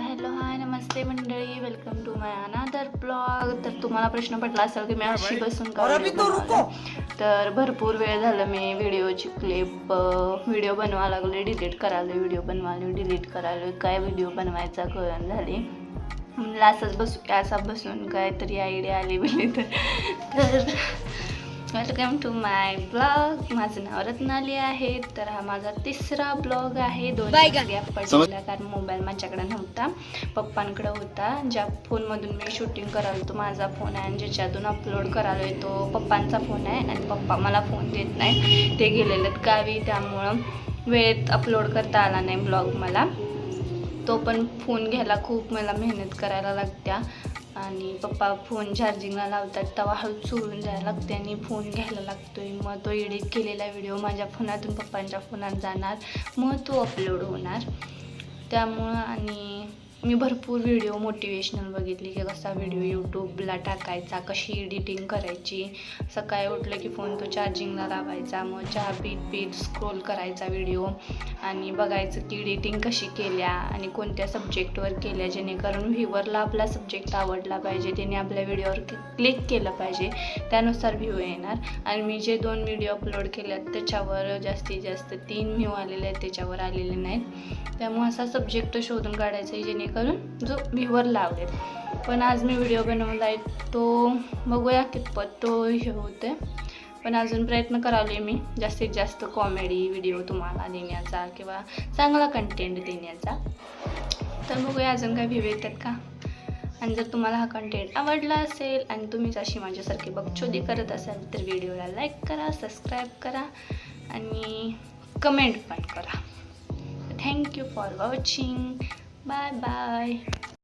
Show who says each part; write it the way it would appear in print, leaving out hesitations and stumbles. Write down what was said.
Speaker 1: Hello hi नमस्ते मंडळी, welcome to my another blog. तर तुम्हाला प्रश्न पडला असेल की मी अशी बसून का व्हिडिओ बनवला. तर भरपूर वेळ झालं मी व्हिडिओची क्लिप व्हिडिओ बनवायला लागले, डिलीट करायला, व्हिडिओ बनवायला डिलीट करायला, काय व्हिडिओ बनवायचा कळण झाली. म्हणलं असंच बसून काहीतरी आयडिया आली बोलली. तर वेलकम टू माय ब्लॉग. माझं नाव रत्नाली आहे. तर हा माझा तिसरा ब्लॉग आहे. 2 दिवस गॅप पडलेला कारण मोबाईल माझ्याकडे नव्हता, पप्पांकडे होता. ज्या फोनमधून मी शूटिंग करायला तो माझा फोन आहे आणि ज्याच्यातून अपलोड करायला तो पप्पांचा फोन आहे. आणि पप्पा मला फोन देत नाही, ते गेलेलेत गावी, त्यामुळं वेळेत अपलोड करता आला नाही ब्लॉग मला. तो पण फोन घ्यायला खूप मला मेहनत करायला लागत्या आणि पप्पा फोन चार्जिंगला लावतात तेव्हा हळूच सोडून जायला लागते आणि फोन घ्यायला लागतोय. मग तो एडिट केलेला व्हिडिओ माझ्या फोनातून पप्पांच्या फोनात जाणार, मग तो अपलोड होणार. त्यामुळं आणि मी भरपूर व्हिडिओ मोटिवेशनल बघितली की कसा व्हिडिओ यूट्यूबला टाकायचा, कशी एडिटिंग करायची. सकाळी उठलं की फोन तो चार्जिंगला लावायचा, मग चहा पीत स्क्रोल करायचा व्हिडिओ आणि बघायचं की एडिटिंग कशी केल्या आणि कोणत्या सब्जेक्टवर केल्या, जेणेकरून व्ह्यूवरला आपला सब्जेक्ट आवडला पाहिजे, त्याने आपल्या व्हिडिओवर क्लिक केलं पाहिजे, त्यानुसार व्ह्यू येणार. आणि मी जे 2 व्हिडिओ अपलोड केल्यात त्याच्यावर जास्तीत जास्त 3 व्ह्यू आलेले आहेत, त्याच्यावर आलेले नाहीत. त्यामुळे असा सब्जेक्ट शोधून काढायचा आहे जेणेकरून जो व्ह्यूवरला आवडेल. पण आज मी व्हिडिओ बनवला आहे तो बघूया कितपत तो हे होते. पण अजून प्रयत्न करायला मी जास्तीत जास्त कॉमेडी व्हिडिओ तुम्हाला देण्याचा किंवा चांगला कंटेंट देण्याचा. तर बघूया अजून काय व्ह्यू येतात का. आणि जर तुम्हाला हा कंटेंट आवडला असेल आणि तुम्हीच अशी माझ्यासारखी बकचोदी करत असाल तर व्हिडिओला लाईक करा, सबस्क्राईब करा आणि कमेंट पण करा. Thank you for watching. Bye bye.